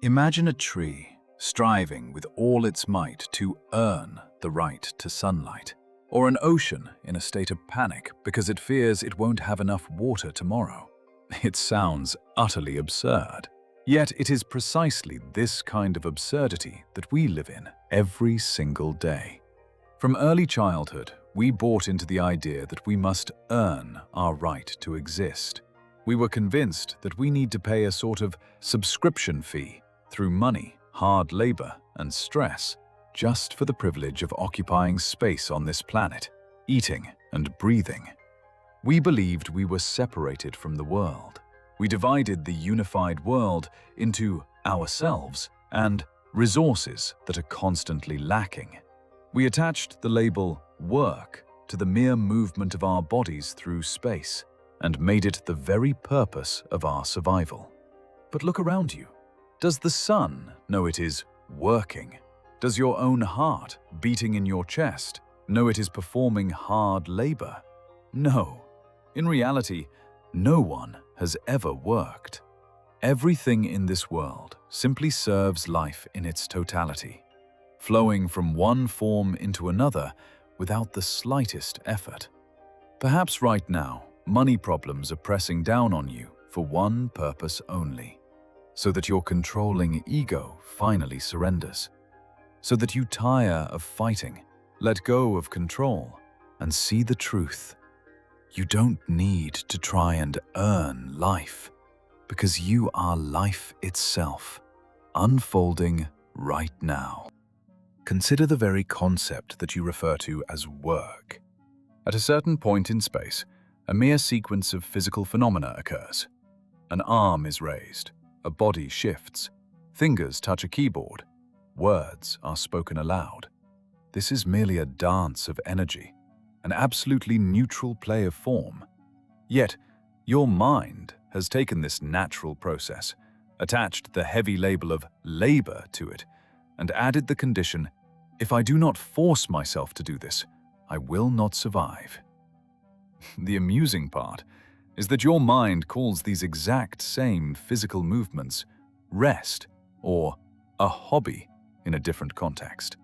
Imagine a tree striving with all its might to earn the right to sunlight, or an ocean in a state of panic because it fears it won't have enough water tomorrow. It sounds utterly absurd. Yet it is precisely this kind of absurdity that we live in every single day. From early childhood, we bought into the idea that we must earn our right to exist. We were convinced that we need to pay a sort of subscription fee through money, hard labor, and stress, just for the privilege of occupying space on this planet, eating and breathing. We believed we were separated from the world. We divided the unified world into ourselves and resources that are constantly lacking. We attached the label work to the mere movement of our bodies through space and made it the very purpose of our survival. But look around you. Does the sun know it is working? Does your own heart, beating in your chest, know it is performing hard labor? No. In reality, no one has ever worked. Everything in this world simply serves life in its totality, flowing from one form into another without the slightest effort. Perhaps right now, money problems are pressing down on you for one purpose only, so that your controlling ego finally surrenders, so that you tire of fighting, let go of control, and see the truth. You don't need to try and earn life, because you are life itself, unfolding right now. Consider the very concept that you refer to as work. At a certain point in space, a mere sequence of physical phenomena occurs. An arm is raised, a body shifts, fingers touch a keyboard, words are spoken aloud. This is merely a dance of energy, an absolutely neutral play of form. Yet, your mind has taken this natural process, attached the heavy label of labor to it, and added the condition, if I do not force myself to do this, I will not survive. The amusing part is that your mind calls these exact same physical movements rest or a hobby in a different context,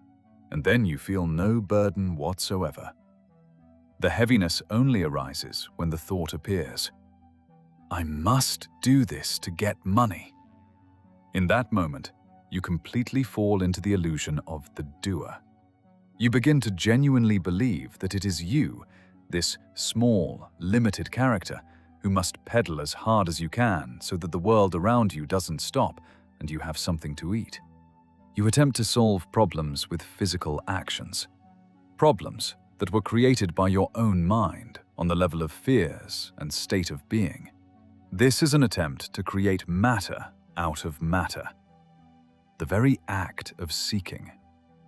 and then you feel no burden whatsoever. The heaviness only arises when the thought appears, I must do this to get money. In that moment, you completely fall into the illusion of the doer. You begin to genuinely believe that it is you, this small, limited character, who must pedal as hard as you can so that the world around you doesn't stop and you have something to eat. You attempt to solve problems with physical actions. Problems that were created by your own mind on the level of fears and state of being. This is an attempt to create matter out of matter. The very act of seeking,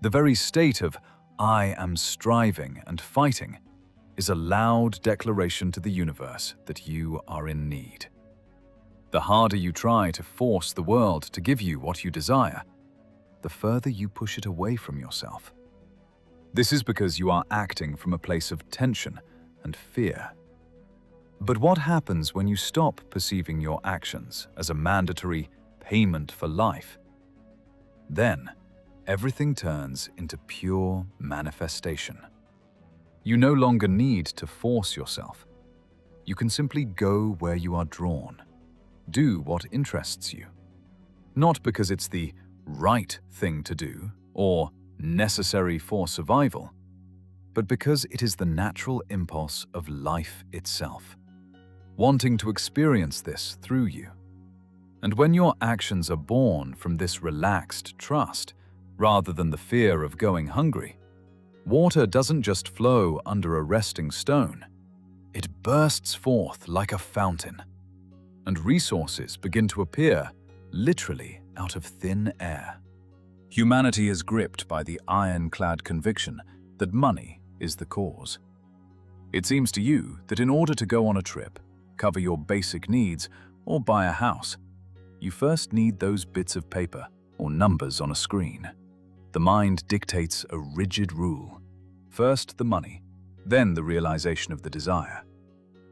the very state of I am striving and fighting, is a loud declaration to the universe that you are in need. The harder you try to force the world to give you what you desire, the further you push it away from yourself. This is because you are acting from a place of tension and fear. But what happens when you stop perceiving your actions as a mandatory payment for life? Then, everything turns into pure manifestation. You no longer need to force yourself. You can simply go where you are drawn. Do what interests you. Not because it's the right thing to do or necessary for survival, but because it is the natural impulse of life itself, wanting to experience this through you. And when your actions are born from this relaxed trust, rather than the fear of going hungry, water doesn't just flow under a resting stone. It bursts forth like a fountain, and resources begin to appear literally out of thin air. Humanity is gripped by the ironclad conviction that money is the cause. It seems to you that in order to go on a trip, cover your basic needs, or buy a house, you first need those bits of paper or numbers on a screen. The mind dictates a rigid rule. First the money, then the realization of the desire.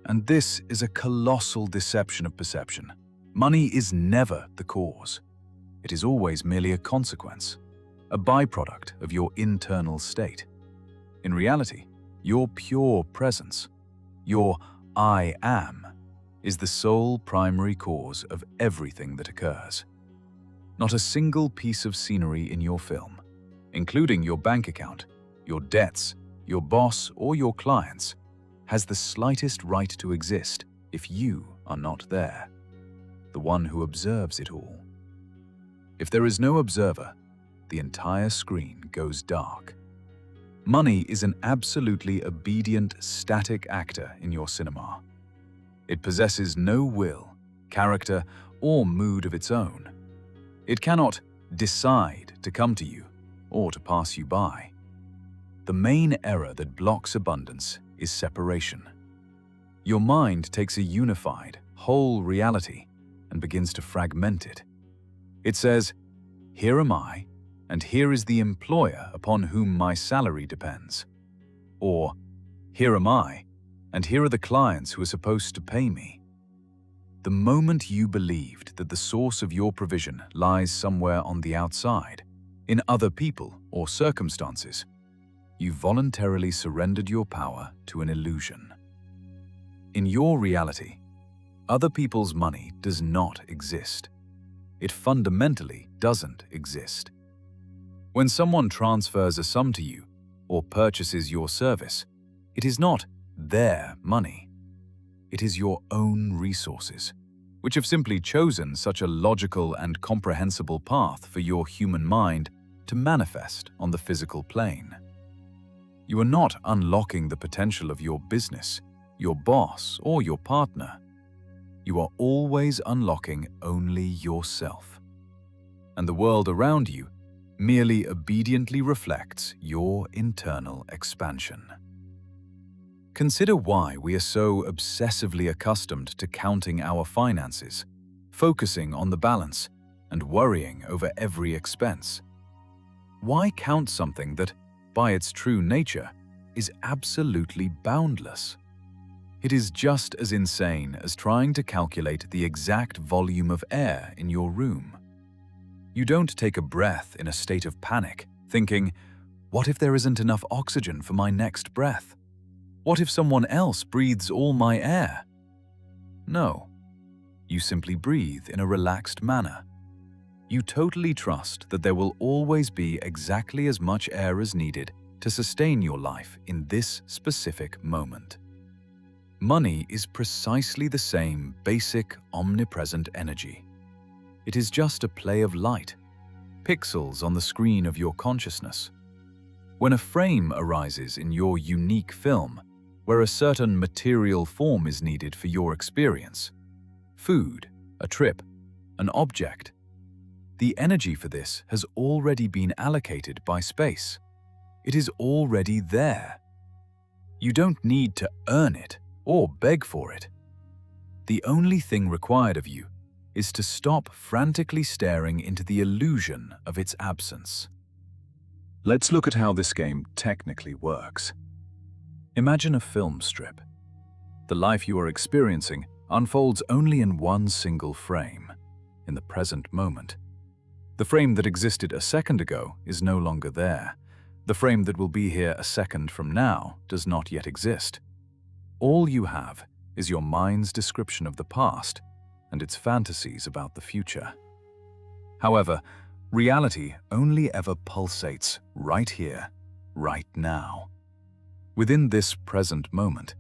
And this is a colossal deception of perception. Money is never the cause. It is always merely a consequence, a byproduct of your internal state. In reality, your pure presence, your I am, is the sole primary cause of everything that occurs. Not a single piece of scenery in your film, including your bank account, your debts, your boss, or your clients, has the slightest right to exist if you are not there, the one who observes it all. If there is no observer, the entire screen goes dark. Money is an absolutely obedient, static actor in your cinema. It possesses no will, character, or mood of its own. It cannot decide to come to you or to pass you by. The main error that blocks abundance is separation. Your mind takes a unified, whole reality and begins to fragment it. It says, "Here am I, and here is the employer upon whom my salary depends." Or, "Here am I, and here are the clients who are supposed to pay me." The moment you believed that the source of your provision lies somewhere on the outside, in other people or circumstances, you voluntarily surrendered your power to an illusion. In your reality, other people's money does not exist. It fundamentally doesn't exist. When someone transfers a sum to you or purchases your service, it is not their money. It is your own resources, which have simply chosen such a logical and comprehensible path for your human mind to manifest on the physical plane. You are not unlocking the potential of your business, your boss, or your partner. You are always unlocking only yourself. And the world around you merely obediently reflects your internal expansion. Consider why we are so obsessively accustomed to counting our finances, focusing on the balance, and worrying over every expense. Why count something that, by its true nature, is absolutely boundless? It is just as insane as trying to calculate the exact volume of air in your room. You don't take a breath in a state of panic, thinking, "What if there isn't enough oxygen for my next breath? What if someone else breathes all my air?" No. You simply breathe in a relaxed manner. You totally trust that there will always be exactly as much air as needed to sustain your life in this specific moment. Money is precisely the same basic, omnipresent energy. It is just a play of light, pixels on the screen of your consciousness. When a frame arises in your unique film, where a certain material form is needed for your experience, food, a trip, an object, the energy for this has already been allocated by space. It is already there. You don't need to earn it or beg for it. The only thing required of you is to stop frantically staring into the illusion of its absence. Let's look at how this game technically works. Imagine a film strip. The life you are experiencing unfolds only in one single frame, in the present moment. The frame that existed a second ago is no longer there. The frame that will be here a second from now does not yet exist. All you have is your mind's description of the past and its fantasies about the future. However, reality only ever pulsates right here, right now. Within this present moment,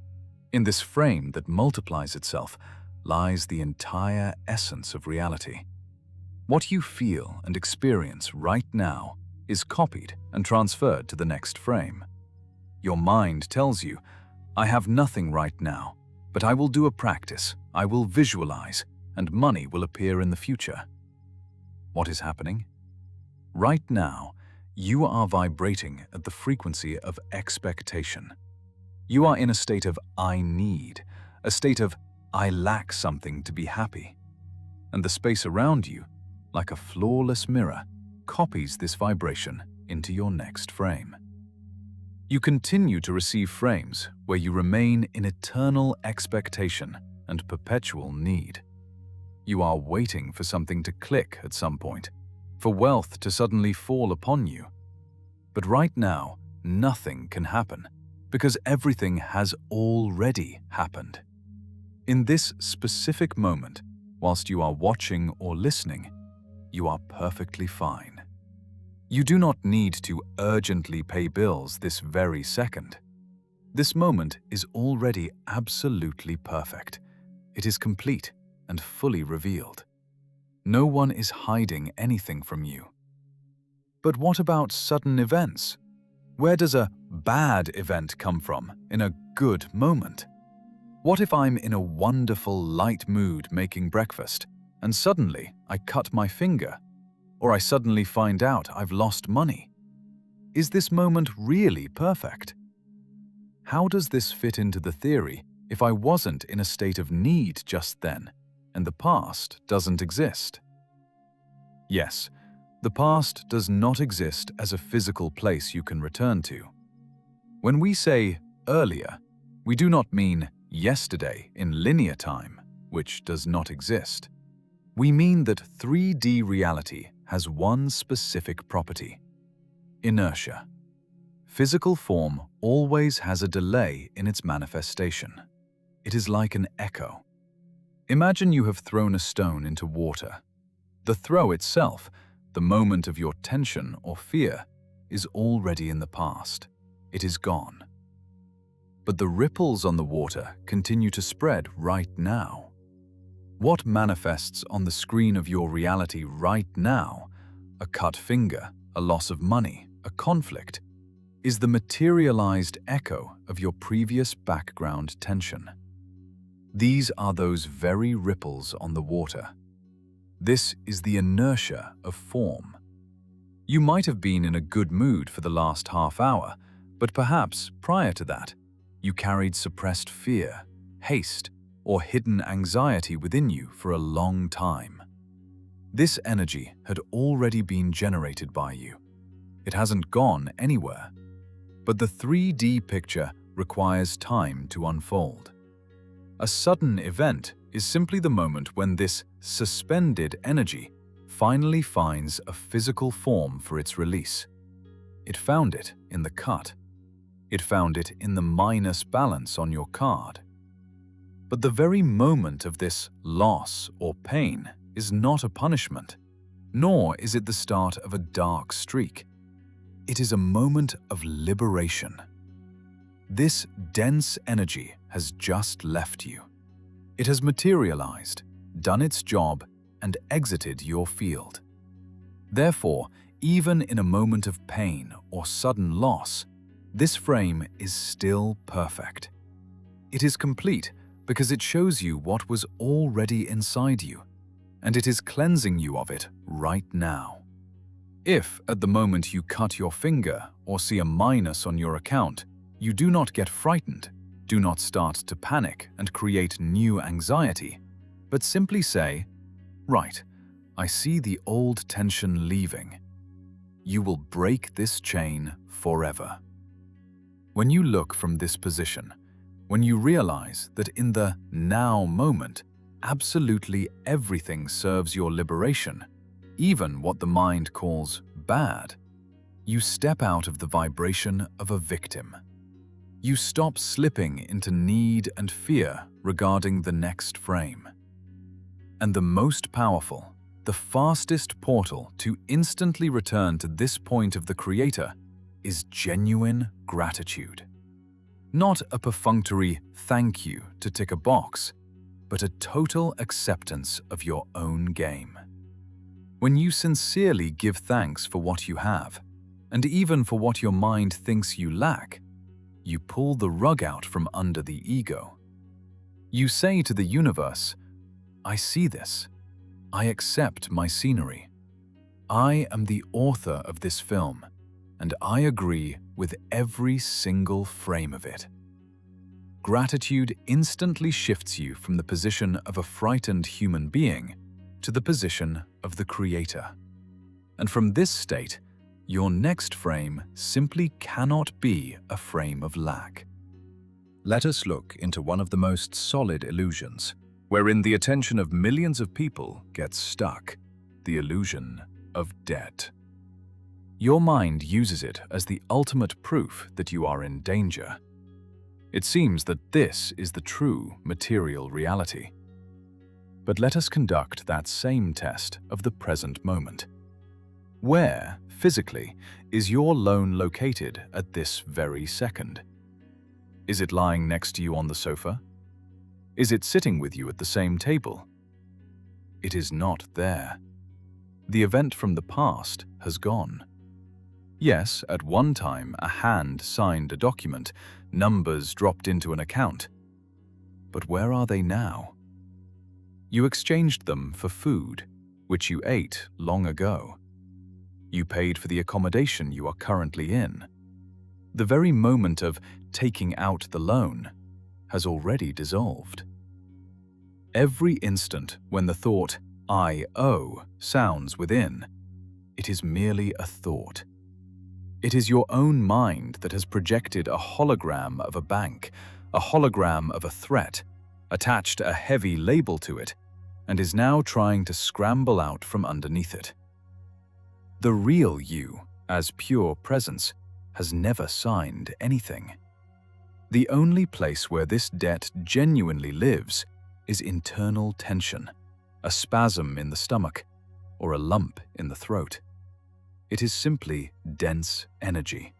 in this frame that multiplies itself, lies the entire essence of reality. What you feel and experience right now is copied and transferred to the next frame. Your mind tells you, "I have nothing right now, but I will do a practice, I will visualize, and money will appear in the future." What is happening? Right now, you are vibrating at the frequency of expectation. You are in a state of "I need," a state of "I lack something to be happy." And the space around you, like a flawless mirror, copies this vibration into your next frame. You continue to receive frames where you remain in eternal expectation and perpetual need. You are waiting for something to click at some point, for wealth to suddenly fall upon you. But right now, nothing can happen, because everything has already happened. In this specific moment, whilst you are watching or listening, you are perfectly fine. You do not need to urgently pay bills this very second. This moment is already absolutely perfect. It is complete and fully revealed. No one is hiding anything from you. But what about sudden events? Where does a bad event come from in a good moment? What if I'm in a wonderful light mood making breakfast, and suddenly I cut my finger? Or I suddenly find out I've lost money? Is this moment really perfect? How does this fit into the theory if I wasn't in a state of need just then, and the past doesn't exist? Yes, the past does not exist as a physical place you can return to. When we say earlier, we do not mean yesterday in linear time, which does not exist. We mean that 3D reality has one specific property: inertia. Physical form always has a delay in its manifestation. It is like an echo. Imagine you have thrown a stone into water. The throw itself, the moment of your tension or fear, is already in the past. It is gone. But the ripples on the water continue to spread right now. What manifests on the screen of your reality right now, a cut finger, a loss of money, a conflict, is the materialized echo of your previous background tension. These are those very ripples on the water. This is the inertia of form. You might have been in a good mood for the last half hour, but perhaps prior to that, you carried suppressed fear, haste, or hidden anxiety within you for a long time. This energy had already been generated by you. It hasn't gone anywhere. But the 3D picture requires time to unfold. A sudden event is simply the moment when this suspended energy finally finds a physical form for its release. It found it in the cut. It found it in the minus balance on your card. But the very moment of this loss or pain is not a punishment, nor is it the start of a dark streak. It is a moment of liberation. This dense energy has just left you. It has materialized, done its job, and exited your field. Therefore, even in a moment of pain or sudden loss, this frame is still perfect. It is complete because it shows you what was already inside you, and it is cleansing you of it right now. If, at the moment you cut your finger or see a minus on your account, you do not get frightened, do not start to panic and create new anxiety, but simply say, "Right, I see the old tension leaving." You will break this chain forever. When you look from this position, when you realize that in the now moment, absolutely everything serves your liberation, even what the mind calls bad, you step out of the vibration of a victim. You stop slipping into need and fear regarding the next frame. And the most powerful, the fastest portal to instantly return to this point of the Creator is genuine gratitude. Not a perfunctory thank you to tick a box, but a total acceptance of your own game. When you sincerely give thanks for what you have, and even for what your mind thinks you lack, you pull the rug out from under the ego. You say to the universe, "I see this. I accept my scenery. I am the author of this film, and I agree with every single frame of it." Gratitude instantly shifts you from the position of a frightened human being to the position of the Creator. And from this state, your next frame simply cannot be a frame of lack. Let us look into one of the most solid illusions, wherein the attention of millions of people gets stuck: the illusion of debt. Your mind uses it as the ultimate proof that you are in danger. It seems that this is the true material reality. But let us conduct that same test of the present moment. Where, physically, is your loan located at this very second? Is it lying next to you on the sofa? Is it sitting with you at the same table? It is not there. The event from the past has gone. Yes, at one time a hand signed a document, numbers dropped into an account. But where are they now? You exchanged them for food, which you ate long ago. You paid for the accommodation you are currently in. The very moment of taking out the loan has already dissolved. Every instant when the thought, "I owe," sounds within, it is merely a thought. It is your own mind that has projected a hologram of a bank, a hologram of a threat, attached a heavy label to it, and is now trying to scramble out from underneath it. The real you, as pure presence, has never signed anything. The only place where this debt genuinely lives is internal tension, a spasm in the stomach, or a lump in the throat. It is simply dense energy.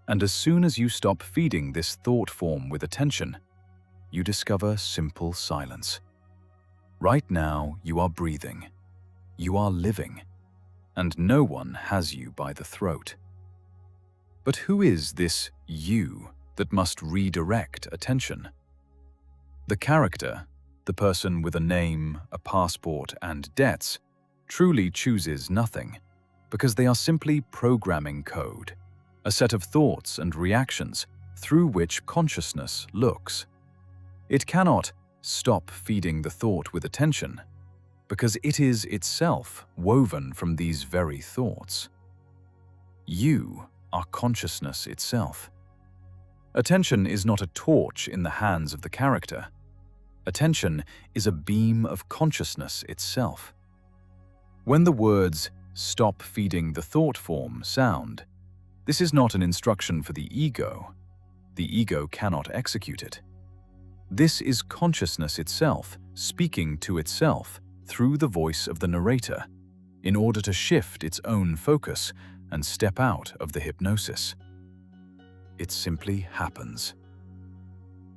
And as soon as you stop feeding this thought form with attention, you discover simple silence. Right now, you are breathing. You are living. And no one has you by the throat. But who is this you that must redirect attention? The character, the person with a name, a passport, and debts, truly chooses nothing, because they are simply programming code, a set of thoughts and reactions through which consciousness looks. It cannot stop feeding the thought with attention, because it is itself woven from these very thoughts. You are consciousness itself. Attention is not a torch in the hands of the character. Attention is a beam of consciousness itself. When the words "stop feeding the thought form" sound, this is not an instruction for the ego. The ego cannot execute it. This is consciousness itself speaking to itself through the voice of the narrator, in order to shift its own focus and step out of the hypnosis. It simply happens.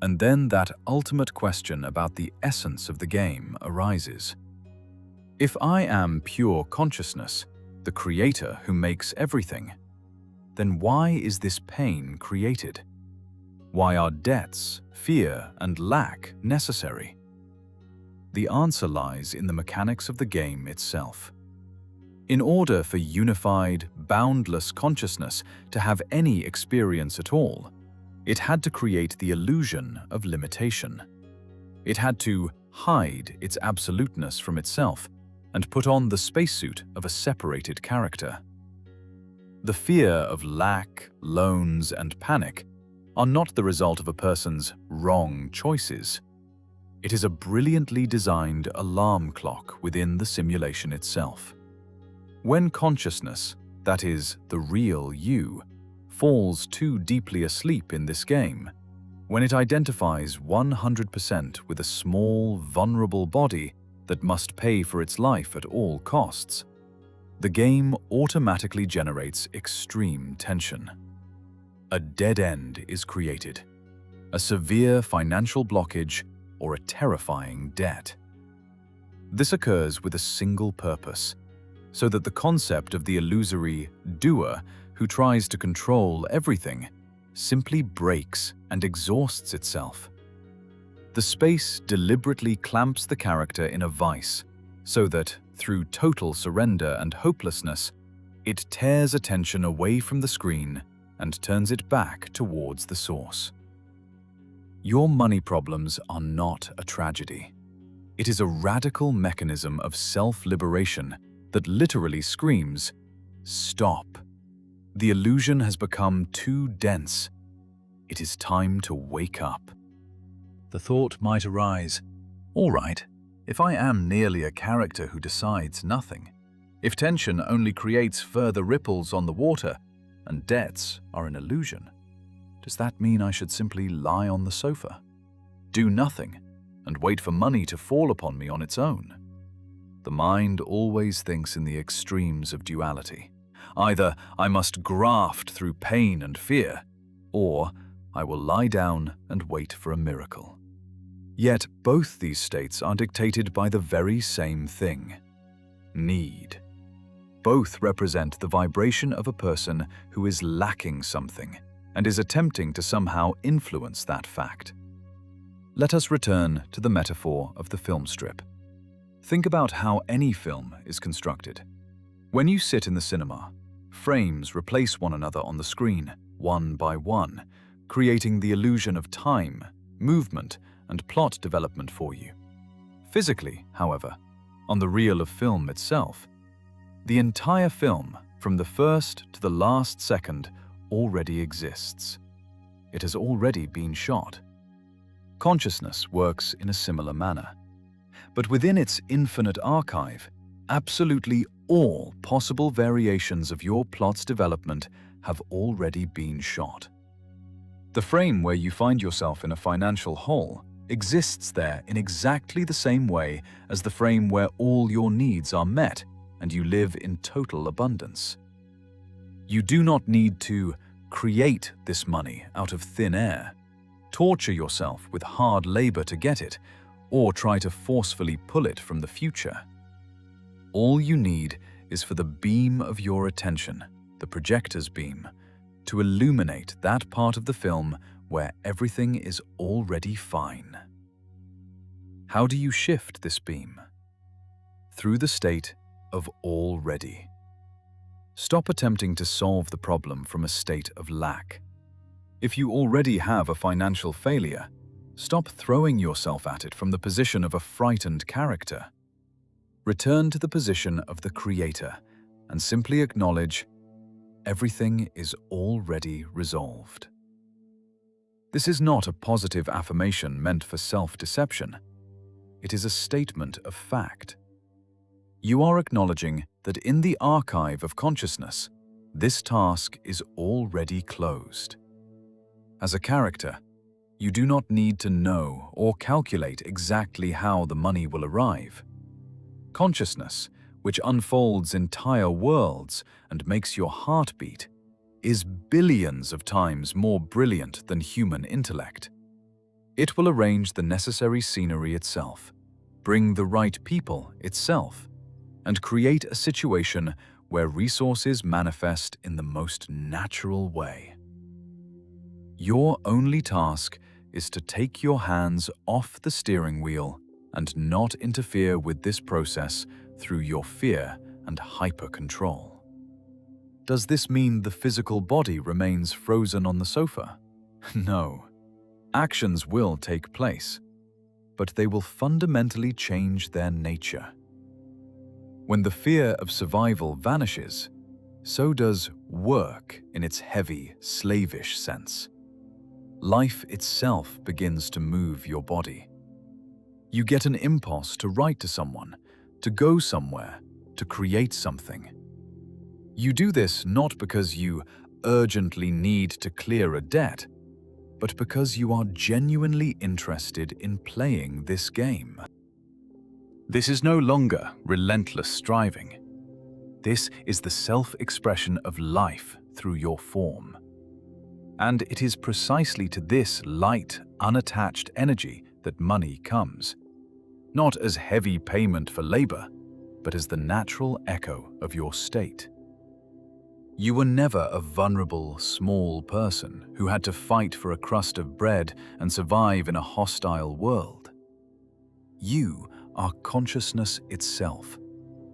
And then that ultimate question about the essence of the game arises. If I am pure consciousness, the creator who makes everything, then why is this pain created? Why are debts, fear, and lack necessary? The answer lies in the mechanics of the game itself. In order for unified, boundless consciousness to have any experience at all, it had to create the illusion of limitation. It had to hide its absoluteness from itself and put on the spacesuit of a separated character. The fear of lack, loans, and panic are not the result of a person's wrong choices. It is a brilliantly designed alarm clock within the simulation itself. When consciousness, that is, the real you, falls too deeply asleep in this game, when it identifies 100% with a small, vulnerable body that must pay for its life at all costs, the game automatically generates extreme tension. A dead end is created, a severe financial blockage, or a terrifying debt. This occurs with a single purpose, so that the concept of the illusory doer who tries to control everything simply breaks and exhausts itself. The space deliberately clamps the character in a vice, so that, through total surrender and hopelessness, it tears attention away from the screen and turns it back towards the source. Your money problems are not a tragedy. It is a radical mechanism of self-liberation that literally screams, "Stop. The illusion has become too dense. It is time to wake up." The thought might arise, "All right, if I am merely a character who decides nothing, If tension only creates further ripples on the water and debts are an illusion, does that mean I should simply lie on the sofa, do nothing, and wait for money to fall upon me on its own? The mind always thinks in the extremes of duality. Either I must graft through pain and fear, or I will lie down and wait for a miracle. Yet both these states are dictated by the very same thing: need. Both represent the vibration of a person who is lacking something and is attempting to somehow influence that fact. Let us return to the metaphor of the film strip. Think about how any film is constructed. When you sit in the cinema, frames replace one another on the screen, one by one, creating the illusion of time, movement, and plot development for you. Physically, however, on the reel of film itself, the entire film, from the first to the last second, already exists. It has already been shot. Consciousness works in a similar manner. But within its infinite archive, absolutely all possible variations of your plot's development have already been shot. The frame where you find yourself in a financial hole exists there in exactly the same way as the frame where all your needs are met and you live in total abundance. You do not need to create this money out of thin air, torture yourself with hard labor to get it, or try to forcefully pull it from the future. All you need is for the beam of your attention, the projector's beam, to illuminate that part of the film where everything is already fine. How do you shift this beam? Through the state of already. Stop attempting to solve the problem from a state of lack. If you already have a financial failure, stop throwing yourself at it from the position of a frightened character. Return to the position of the creator and simply acknowledge everything is already resolved. This is not a positive affirmation meant for self-deception. It is a statement of fact. You are acknowledging that in the archive of consciousness, this task is already closed. As a character, you do not need to know or calculate exactly how the money will arrive. Consciousness, which unfolds entire worlds and makes your heart beat, is billions of times more brilliant than human intellect. It will arrange the necessary scenery itself, bring the right people itself, and create a situation where resources manifest in the most natural way. Your only task is to take your hands off the steering wheel and not interfere with this process through your fear and hyper-control. Does this mean the physical body remains frozen on the sofa? No. Actions will take place, but they will fundamentally change their nature. When the fear of survival vanishes, so does work in its heavy, slavish sense. Life itself begins to move your body. You get an impulse to write to someone, to go somewhere, to create something. You do this not because you urgently need to clear a debt, but because you are genuinely interested in playing this game. This is no longer relentless striving. This is the self-expression of life through your form. And it is precisely to this light, unattached energy that money comes, not as heavy payment for labor, but as the natural echo of your state. You were never a vulnerable, small person who had to fight for a crust of bread and survive in a hostile world. You are consciousness itself,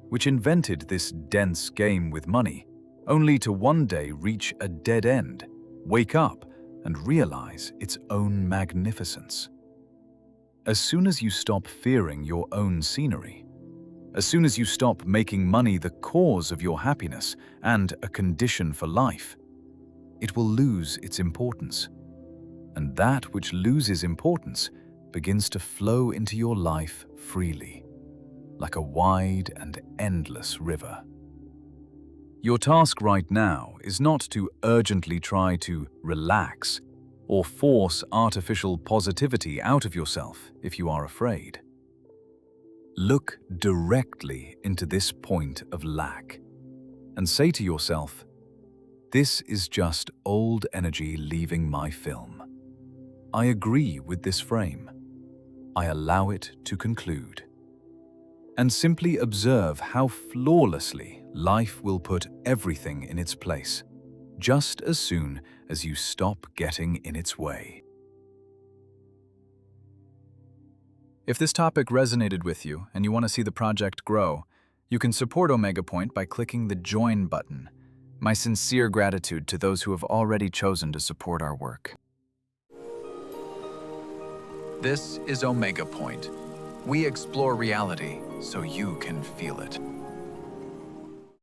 which invented this dense game with money, only to one day reach a dead end, wake up, and realize its own magnificence. As soon as you stop fearing your own scenery, as soon as you stop making money the cause of your happiness and a condition for life, it will lose its importance. And that which loses importance begins to flow into your life freely, like a wide and endless river. Your task right now is not to urgently try to relax or force artificial positivity out of yourself if you are afraid. Look directly into this point of lack and say to yourself, "This is just old energy leaving my film. I agree with this frame. I allow it to conclude." And simply observe how flawlessly life will put everything in its place, just as soon as you stop getting in its way. If this topic resonated with you and you want to see the project grow, you can support Omega Point by clicking the Join button. My sincere gratitude to those who have already chosen to support our work. This is Omega Point. We explore reality so you can feel it.